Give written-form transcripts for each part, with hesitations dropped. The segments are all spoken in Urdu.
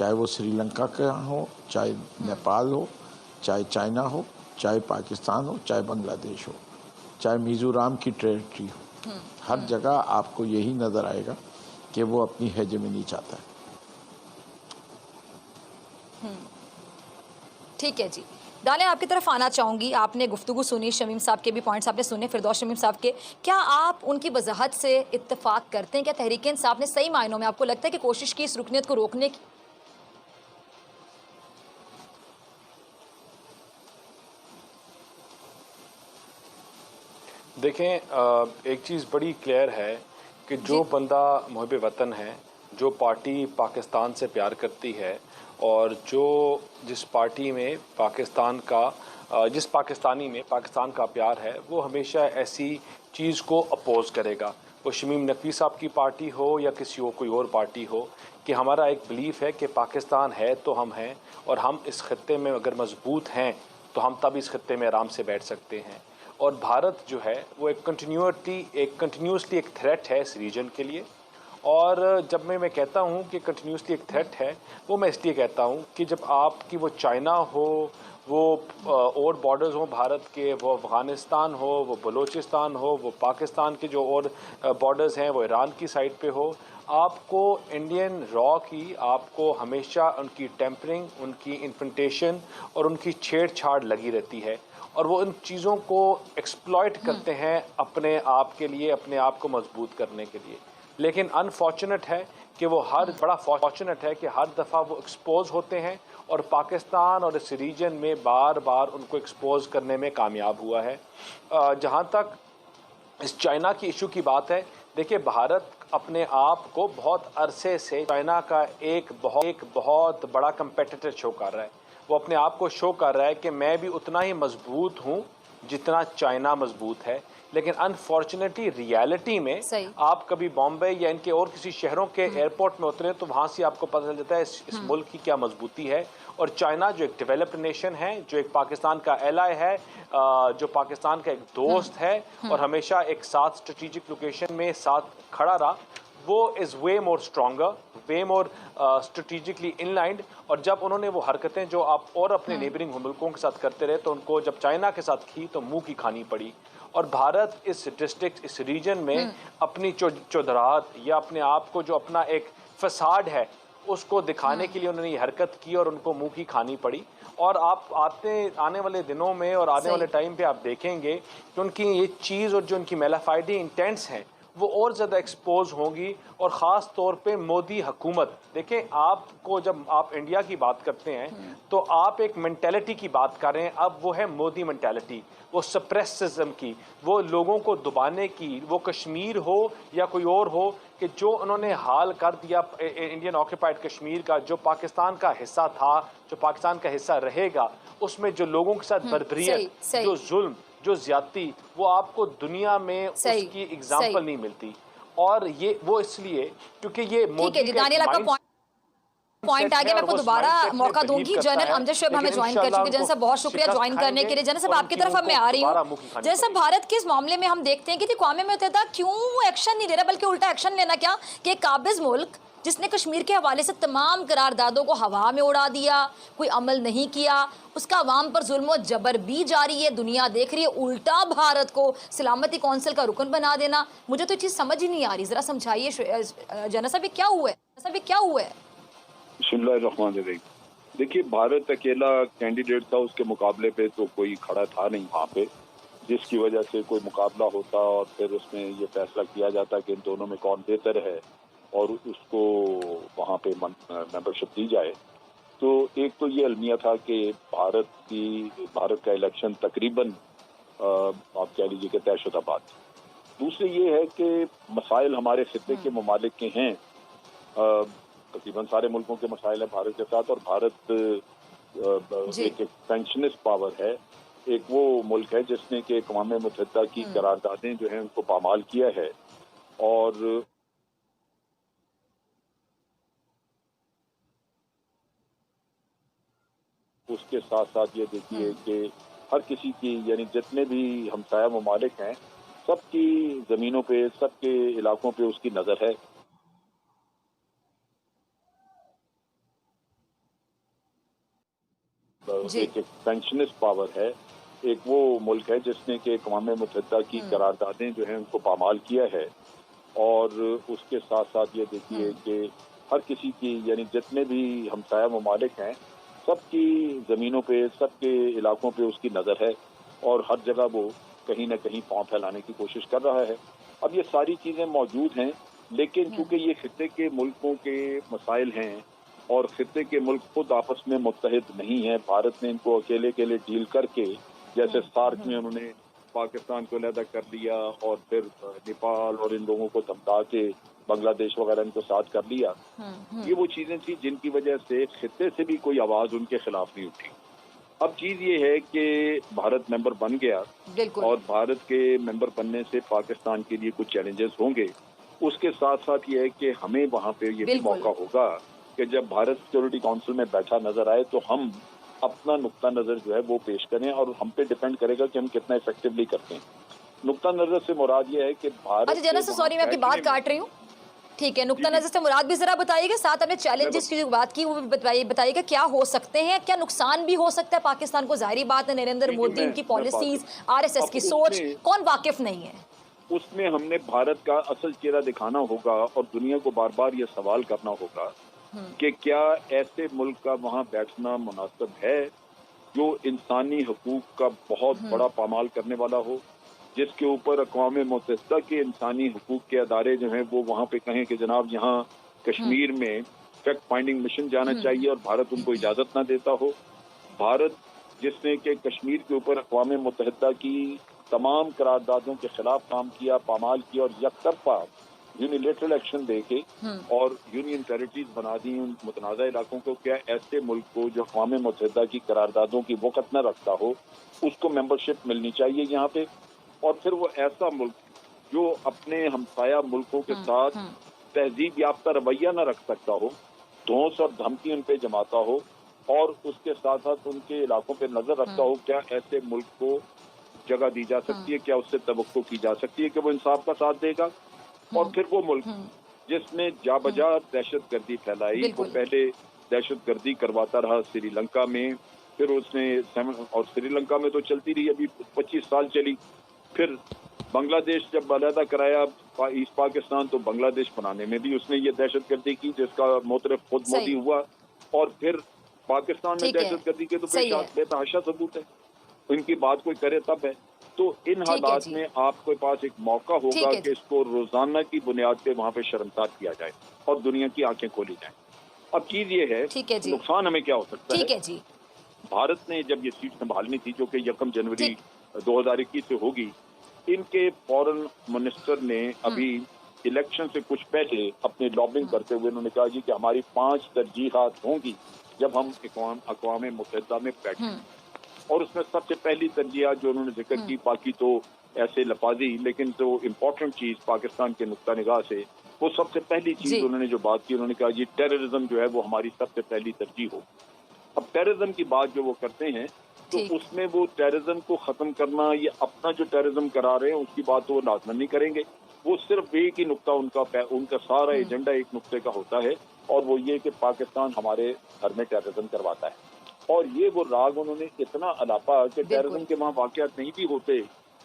چاہے وہ سری لنکا کا ہو، چاہے نیپال ہو، چاہے چائنا ہو، چاہے پاکستان ہو، چاہے بنگلہ دیش ہو، چاہے میزورام کی ٹریٹری ہو، ہر جگہ آپ کو یہی نظر آئے گا کہ وہ اپنی ہیجمنی چاہتا ہے۔ ٹھیک ہے جی، ڈالیں آپ کی طرف آنا چاہوں گی۔ آپ نے گفتگو سنی، شمیم صاحب کے بھی پوائنٹس آپ نے سنے، فردوس شمیم صاحب کے، کیا آپ ان کی وضاحت سے اتفاق کرتے ہیں؟ کیا تحریک انصاف نے صحیح معنوں میں آپ کو لگتا ہے کہ کوشش کی اس رکنیت کو روکنے کی؟ دیکھیں، ایک چیز بڑی کلیئر ہے کہ جو بندہ محب وطن ہے، جو پارٹی پاکستان سے پیار کرتی ہے، اور جس پارٹی میں جس پاکستانی میں پاکستان کا پیار ہے، وہ ہمیشہ ایسی چیز کو اپوز کرے گا۔ وہ شمیم نقوی صاحب کی پارٹی ہو یا کوئی اور پارٹی ہو، کہ ہمارا ایک بلیف ہے کہ پاکستان ہے تو ہم ہیں، اور ہم اس خطے میں اگر مضبوط ہیں تو ہم تب اس خطے میں آرام سے بیٹھ سکتے ہیں۔ اور بھارت جو ہے وہ ایک کنٹینیوسلی ایک تھریٹ ہے اس ریجن کے لیے۔ اور جب میں کہتا ہوں کہ کنٹینیوسلی ایک تھریٹ ہے، وہ میں اس لیے کہتا ہوں کہ جب آپ کی وہ چائنا ہو، وہ اور بارڈرز ہوں بھارت کے، وہ افغانستان ہو، وہ بلوچستان ہو، وہ پاکستان کے جو اور بارڈرز ہیں وہ ایران کی سائڈ پہ ہو، آپ کو انڈین را کی آپ کو ہمیشہ ان کی ٹیمپرنگ، ان کی انفنٹیشن اور ان کی چھیڑ چھاڑ لگی رہتی ہے، اور وہ ان چیزوں کو ایکسپلائٹ کرتے ہیں اپنے آپ کے لیے، اپنے آپ کو مضبوط کرنے کے لیے۔ لیکن انفارچونیٹ ہے کہ بڑا فارچونیٹ ہے کہ ہر دفعہ وہ ایکسپوز ہوتے ہیں، اور پاکستان اور اس ریجن میں بار بار ان کو ایکسپوز کرنے میں کامیاب ہوا ہے۔ جہاں تک اس چائنا کی ایشو کی بات ہے، دیکھیں بھارت اپنے آپ کو بہت عرصے سے چائنا کا ایک بہت بڑا کمپیٹیٹر شو کر رہا ہے۔ وہ اپنے آپ کو شو کر رہا ہے کہ میں بھی اتنا ہی مضبوط ہوں جتنا چائنا مضبوط ہے۔ لیکن انفارچونیٹلی ریالٹی میں صحیح۔ آپ کبھی بامبے یا ان کے اور کسی شہروں کے ایئرپورٹ میں اترے تو وہاں سے آپ کو پتہ چل جاتا ہے اس ملک کی کیا مضبوطی ہے۔ اور چائنا جو ایک ڈیولپڈ نیشن ہے، جو ایک پاکستان کا ایلائی ہے، جو پاکستان کا ایک دوست ہے، اور ہمیشہ ایک ساتھ اسٹریٹجک لوکیشن میں ساتھ کھڑا رہا، وہ از وے مور اسٹرانگر، وے مور اسٹریٹجکلی ان لائنڈ۔ اور جب انہوں نے وہ حرکتیں جو آپ اور اپنے نیبرنگ ملکوں کے ساتھ کرتے رہے، تو ان کو جب چائنا کے ساتھ کی تو منہ کی کھانی پڑی۔ اور بھارت اس ڈسٹرکٹ، اس ریجن میں اپنی چودراہٹ یا اپنے آپ کو جو اپنا ایک فساد ہے اس کو دکھانے کے لیے انہوں نے یہ حرکت کی، اور ان کو منہ کی کھانی پڑی۔ اور آپ آنے والے دنوں میں اور آنے والے ٹائم پہ آپ دیکھیں گے کہ ان کی یہ چیز اور جو ان کی میلافائڈی انٹینٹس ہیں وہ اور زیادہ ایکسپوز ہوں گی۔ اور خاص طور پہ مودی حکومت، دیکھیں آپ کو جب آپ انڈیا کی بات کرتے ہیں تو آپ ایک مینٹیلٹی کی بات کر رہے ہیں، اب وہ ہے مودی مینٹیلٹی، وہ سپریسزم کی، وہ لوگوں کو دبانے کی، وہ کشمیر ہو یا کوئی اور ہو، کہ جو انہوں نے حال کر دیا انڈین آکوپائڈ کشمیر کا، جو پاکستان کا حصہ تھا، جو پاکستان کا حصہ رہے گا، اس میں جو لوگوں کے ساتھ بربریت، جو ظلم، جو زیادتی، وہ آپ کو دنیا میں اس کی اگزامپل نہیں ملتی۔ اور وہ اس لیے کیونکہ یہ ٹھیک ہے جی، دانیل آپ کا پوائنٹ آگے، میں آپ کو دوبارہ موقع دوں گی۔ جنرل امجد شعیب ہمیں جوائن کر چکے، جنرل صاحب بہت شکریہ جوائن کرنے کے لیے۔ جنرل صاحب آپ کی طرف اب میں آ رہی ہوں۔ جنرل صاحب بھارت کے اس معاملے میں ہم دیکھتے ہیں کہ اقوام متحدہ کیوں ایکشن نہیں لے رہا، بلکہ الٹا ایکشن لینا کیا کہ ایک قابض ملک جس نے کشمیر کے حوالے سے تمام قراردادوں کو ہوا میں اڑا دیا، کوئی عمل نہیں کیا، اس کا عوام پر ظلم و جبر بھی جاری ہے، دنیا دیکھ رہی ہے، الٹا بھارت کو سلامتی کونسل کا رکن بنا دینا، مجھے تو یہ چیز سمجھ ہی نہیں آ رہی، ذرا سمجھائیے جنرل صاحب یہ کیا ہوا ہے؟ بسم اللہ الرحمن الرحیم۔ دیکھیے بھارت اکیلا کینڈیڈیٹ تھا، اس کے مقابلے پہ تو کوئی کھڑا تھا نہیں وہاں پہ، جس کی وجہ سے کوئی مقابلہ ہوتا اور پھر اس میں یہ فیصلہ کیا جاتا کہ ان دونوں میں کون بہتر ہے اور اس کو وہاں پہ ممبرشپ دی جائے۔ تو ایک تو یہ المیہ تھا کہ بھارت کا الیکشن تقریباً آپ کہہ لیجیے کہ طے شدہ بات تھی۔ دوسری یہ ہے کہ مسائل ہمارے خطے کے ممالک کے ہیں، تقریباً سارے ملکوں کے مسائل ہیں بھارت کے ساتھ، اور بھارت ایک ایکسپینشنسٹ پاور ہے، ایک وہ ملک ہے جس نے کہ اقوام متحدہ کی قراردادیں جو ہیں ان کو پامال کیا ہے۔ اور اس کے ساتھ ساتھ یہ دیکھیے کہ ہر کسی کی، یعنی جتنے بھی ہمسایہ ممالک ہیں، سب کی زمینوں پہ، سب کے علاقوں پہ اس کی نظر ہے۔ جی۔ ایک ایکسپینشنسٹ پاور ہے، ایک وہ ملک ہے جس نے کہ اقوام متحدہ کی قراردادیں جو ہیں ان کو پامال کیا ہے، اور اس کے ساتھ ساتھ یہ دیکھیے کہ ہر کسی کی، یعنی جتنے بھی ہمسایہ ممالک ہیں سب کی زمینوں پہ، سب کے علاقوں پہ اس کی نظر ہے، اور ہر جگہ وہ کہیں نہ کہیں پاؤں پھیلانے کی کوشش کر رہا ہے۔ اب یہ ساری چیزیں موجود ہیں، لیکن چونکہ یہ خطے کے ملکوں کے مسائل ہیں اور خطے کے ملک خود آپس میں متحد نہیں ہیں، بھارت نے ان کو اکیلے اکیلے ڈیل کر کے، جیسے سارک میں انہوں نے پاکستان کو علیحدہ کر دیا اور پھر نیپال اور ان لوگوں کو دھمکا کے بنگلہ دیش وغیرہ ان کو ساتھ کر لیا، یہ وہ چیزیں تھیں جن کی وجہ سے خطے سے بھی کوئی آواز ان کے خلاف نہیں اٹھی۔ اب چیز یہ ہے کہ بھارت ممبر بن گیا، بالکل، اور بھارت کے ممبر بننے سے پاکستان کے لیے کچھ چیلنجز ہوں گے۔ اس کے ساتھ ساتھ یہ ہے کہ ہمیں وہاں پہ یہ بھی بالکل۔ موقع ہوگا کہ جب بھارت سیکورٹی کونسل میں بیٹھا نظر آئے تو ہم اپنا نقطہ نظر جو ہے وہ پیش کریں، اور ہم پہ ڈیپینڈ کرے گا کہ ہم کتنا افیکٹولی کرتے ہیں۔ نقطہ نظر سے مراد یہ ہے کہ بھارت، اچھا جنرل صاحب سوری میں آپ کی بات کاٹ رہی ہوں، ٹھیک ہے، نقطہ نظر سے مراد بھی ذرا بتائیے گا، ساتھ ہم نے چیلنجز کی جو بات کی وہ بھی بتائیے گا، کیا ہو سکتے ہیں، کیا نقصان بھی ہو سکتا ہے پاکستان کو؟ ظاہری بات ہے نریندر مودی، ان کی پالیسیز، RSS کی سوچ، کون واقف نہیں ہے؟ اس میں ہم نے بھارت کا اصل چہرہ دکھانا ہوگا اور دنیا کو بار بار یہ سوال کرنا ہوگا کہ کیا ایسے ملک کا وہاں بیٹھنا مناسب ہے جو انسانی حقوق کا بہت بڑا پامال کرنے والا ہو، جس کے اوپر اقوام متحدہ کے انسانی حقوق کے ادارے جو ہیں وہ وہاں پہ کہیں کہ جناب یہاں کشمیر میں فیکٹ فائنڈنگ مشن جانا چاہیے اور بھارت ان کو اجازت نہ دیتا ہو۔ بھارت جس نے کہ کشمیر کے اوپر اقوام متحدہ کی تمام قراردادوں کے خلاف کام کیا، پامال کیا، اور یک طرفہ یونیلیٹرل ایکشن دے کے اور یونین ٹیریٹریز بنا دی ان متنازع علاقوں کو، کیا ایسے ملک کو جو اقوام متحدہ کی قراردادوں کی وقت نہ رکھتا ہو اس کو ممبرشپ ملنی چاہیے یہاں پہ؟ اور پھر وہ ایسا ملک جو اپنے ہمسایہ ملکوں کے ساتھ تہذیب یافتہ رویہ نہ رکھ سکتا ہو، دھونس اور دھمکی ان پہ جماتا ہو، اور اس کے ساتھ ساتھ ان کے علاقوں پہ نظر رکھتا ہو، کیا ایسے ملک کو جگہ دی جا سکتی ہے، کیا اس سے توقع کی جا سکتی ہے کہ وہ انصاف کا ساتھ دے گا؟ اور پھر وہ ملک جس نے جا بجا دہشت گردی پھیلائی، وہ پہلے دہشت گردی کرواتا رہا سری لنکا میں، پھر اس نے، اور سری لنکا میں تو چلتی رہی، ابھی 25 سال چلی، پھر بنگلہ دیش جب علیحدہ کرایا ایسٹ پاکستان تو بنگلہ دیش بنانے میں بھی اس نے یہ دہشت گردی کی جس کا موترف خود مودی ہوا، اور پھر پاکستان میں دہشت گردی کے تو بے تحاشا ثبوت ہے، ان کی بات کوئی کرے تب ہے۔ تو ان حالات میں آپ کے پاس ایک موقع ہوگا کہ اس کو روزانہ کی بنیاد پہ وہاں پہ شرمسار کیا جائے اور دنیا کی آنکھیں کھولی جائیں۔ اب چیز یہ ہے نقصان ہمیں کیا ہو سکتا ہے۔ بھارت نے جب یہ سیٹ سنبھالنی تھی جو کہ 1 جنوری 2021 سے ہوگی، ان کے فورن منسٹر نے ابھی الیکشن سے کچھ پہلے اپنی لابنگ کرتے ہوئے انہوں نے کہا جی کہ ہماری 5 ترجیحات ہوں گی جب ہم اقوام متحدہ میں بیٹھیں، اور اس میں سب سے پہلی ترجیحات جو انہوں نے ذکر کی، باقی تو ایسے لفاظی، لیکن جو امپورٹنٹ چیز پاکستان کے نقطہ نگاہ سے، وہ سب سے پہلی چیز انہوں نے جو بات کی، انہوں نے کہا جی ٹیررزم جو ہے وہ ہماری سب سے پہلی ترجیح ہو۔ اب ٹیررزم کی بات جو وہ کرتے ہیں تو اس میں وہ ٹیررزم کو ختم کرنا، یہ اپنا جو ٹیررزم کرا رہے ہیں اس کی بات تو وہ لازمن نہیں کریں گے، وہ صرف ایک ہی نقطہ ان کا سارا ایجنڈا ایک نقطے کا ہوتا ہے، اور وہ یہ کہ پاکستان ہمارے گھر میں ٹیررزم کرواتا ہے۔ اور یہ وہ راگ انہوں نے اتنا الاپا کہ ٹیررزم کے وہاں واقعات نہیں بھی ہوتے،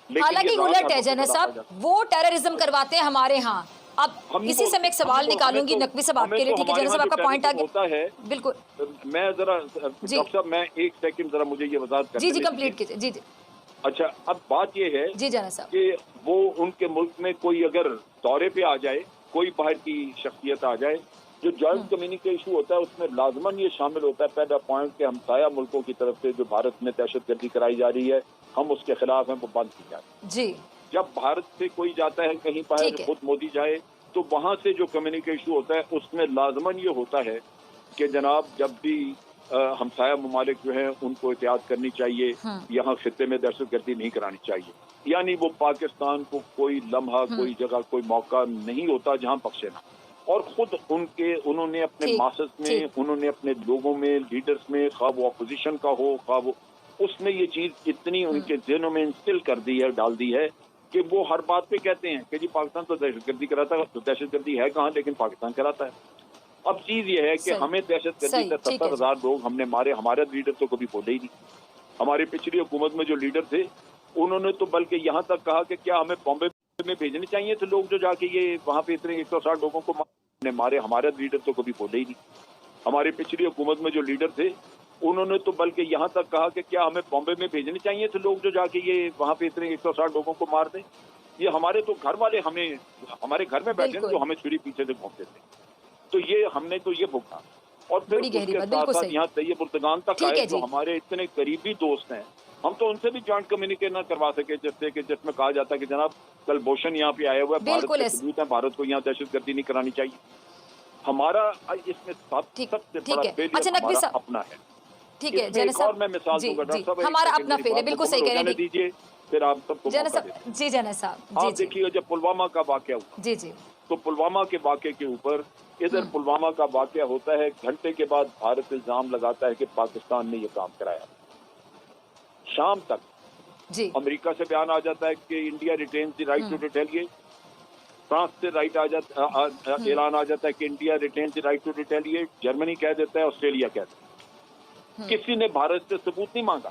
حالانکہ الٹ ہے جنرل صاحب، وہ ٹیررزم کرواتے ہیں ہمارے ہاں۔ اب اسی سے میں ایک سوال نکالوں گی نقوی صاحب آپ کے لیے، ٹھیک ہے جنرل صاحب آپ کا پوائنٹ آگے بالکل۔ میں ذرا ڈاکٹر صاحب میں 1 سیکنڈ ذرا مجھے یہ وضاحت کرنے جی کمپلیٹ کیجیے۔ جی اچھا، اب بات یہ ہے جی جنرل صاحب کہ وہ ان کے ملک میں کوئی اگر دورے پہ آ جائے، کوئی باہر کی شخصیت آ جائے، جو جوائنٹ کمیونٹی کا ایشو ہوتا ہے اس میں لازماً یہ شامل ہوتا ہے پہلا پوائنٹ کہ ہمسایہ ملکوں کی طرف سے جو بھارت میں دہشت گردی کرائی جا رہی ہے ہم اس کے خلاف ہیں، وہ بند کی جائے۔ جی جب بھارت سے کوئی جاتا ہے کہیں باہر، خود مودی جائے، تو وہاں سے جو کمیونیکیشن ایشو ہوتا ہے اس میں لازماً یہ ہوتا ہے کہ جناب جب بھی ہمسایہ ممالک جو ہیں ان کو احتیاط کرنی چاہیے، یہاں خطے میں دہشت گردی نہیں کرانی چاہیے، یعنی وہ پاکستان کو کوئی لمحہ، کوئی جگہ، کوئی موقع نہیں ہوتا جہاں بخشے نہ، اور خود انہوں نے اپنے ماسس میں، انہوں نے اپنے لوگوں میں، لیڈرز میں، خواہ وہ اپوزیشن کا ہو، خواہ وہ، اس میں یہ چیز اتنی ان کے ذہنوں میں انسٹل کر دی ہے، ڈال دی ہے کہ وہ ہر بات پہ کہتے ہیں کہ جی پاکستان تو دہشت گردی کراتا ہے، تو دہشت گردی ہے کہاں، لیکن پاکستان کراتا ہے۔ اب چیز یہ ہے کہ صحیح. ہمیں دہشت گردی صحیح, کا ٹھیک ہے 70,000 لوگ ہم نے مارے. ہمارا لیڈر تو کبھی بولے ہی نہیں. ہماری پچھلی حکومت میں جو لیڈر تھے انہوں نے تو بلکہ یہاں تک کہا کہ کیا ہمیں بامبے میں بھیجنے چاہیے تھے لوگ جو جا کے یہ وہاں پہ اتنے 160 لوگوں کو مارے. ہمارا لیڈر تو کبھی بولے ہی نہیں. ہماری پچھلی حکومت میں جو لیڈر تھے انہوں نے تو بلکہ یہاں تک کہا کہ کیا ہمیں بامبے میں بھیجنے چاہیے تھے لوگ جو جا کے یہ وہاں پہ اتنے 160 لوگوں کو مار دیں. یہ ہمارے تو گھر والے ہمیں ہمارے گھر میں بیٹھے بالکل. جو ہمیں چھری پیچھے سے گھومتے تھے. تو یہ ہم نے تو یہ بھگتا. اور پھر بڑی اس گہری کے بات، ساتھ بالکل ساتھ صحیح. یہاں طیب الرغان تک ٹھیک ہے آئے جو جی. ہمارے اتنے قریبی دوست ہیں. ہم تو ان سے بھی جوائنٹ کمیونیکیٹ نہ کروا سکے جس میں کہا جاتا ہے کہ جناب کل بوشن یہاں پہ آئے ہوئے ہیں, بالکل بھارت کے ثبوت ہیں, بھارت کو یہاں دہشت گردی نہیں کرانی چاہیے. ہمارا اس میں سب سے بڑا ٹھیک ہے. فیلئر اچھا نقوی ہمارا صاحب اپنا ہے. ٹھیک ہے اس میں ایک اور میں مثال جی دوں گا جی ڈاکٹر صاحب, ہمارا اپنا فیل ہے, بالکل صحیح کہہ رہے ہیں. دیجیے پھر آپ سب کو موقع دیں. جی جنید صاحب جی آپ جی دیکھیے جب پلوامہ کا واقعہ ہوا جی جی تو پلوامہ کے واقعے کے اوپر ادھر پلوامہ کا واقعہ ہوتا ہے, گھنٹے کے بعد بھارت الزام لگاتا ہے کہ پاکستان نے یہ کام کرایا. شام تک جی امریکہ سے بیان آ جاتا ہے کہ India retains the right to retaliate. France سے اعلان آ جاتا ہے کہ India retains the right to retaliate. Germany کہہ دیتا ہے, آسٹریلیا کہہ دیتا ہے. کسی نے بھارت سے ثبوت نہیں مانگا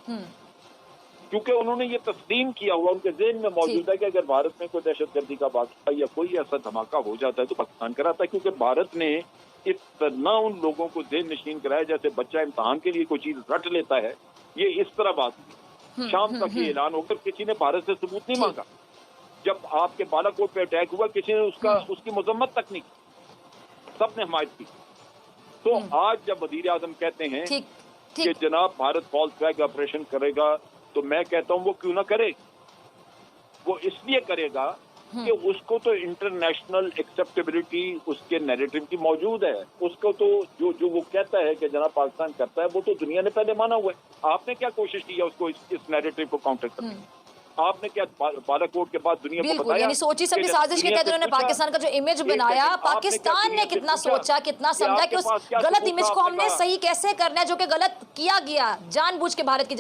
کیونکہ انہوں نے یہ تسلیم کیا ہوا, ان کے ذہن میں موجود ہے کہ اگر بھارت میں کوئی دہشت گردی کا واقعہ یا کوئی ایسا دھماکہ ہو جاتا ہے تو پاکستان کراتا ہے. کیونکہ بھارت نے اتنا ان لوگوں کو ذہن نشین کرایا جیسے بچہ امتحان کے لیے کوئی چیز رٹ لیتا ہے. یہ اس طرح بات ہوئی. شام تک یہ اعلان ہو کر کسی نے بھارت سے ثبوت نہیں مانگا. جب آپ کے بالا کوٹ پہ اٹیک ہوا کسی نے اس کی مذمت تک نہیں کی, سب نے حمایت کی. تو آج جب وزیر اعظم کہتے ہیں کہ جناب بھارت فالس فلیگ آپریشن کرے گا تو میں کہتا ہوں وہ کیوں نہ کرے. وہ اس لیے کرے گا کہ اس کو تو انٹرنیشنل ایکسیپٹیبلٹی اس کے نیریٹو کی موجود ہے. اس کو تو جو وہ کہتا ہے کہ جناب پاکستان کرتا ہے وہ تو دنیا نے پہلے مانا ہوا ہے. آپ نے کیا کوشش کی ہے اس کو اس نیریٹو کو کاؤنٹر کرنے کی؟ آپ نے کیا بالا کوٹ کے بعد دنیا کو بالکل, بتایا یعنی سوچی سمجھی سازش کے تحت انہوں نے پاکستان کا جو امیج بنایا, پاکستان نے کتنا سوچا کتنا سمجھا کہ اس غلط امیج کو ہم نے صحیح کیسے کرنا ہے جو کہ غلط کیا گیا جان بوجھ کے بھارت کی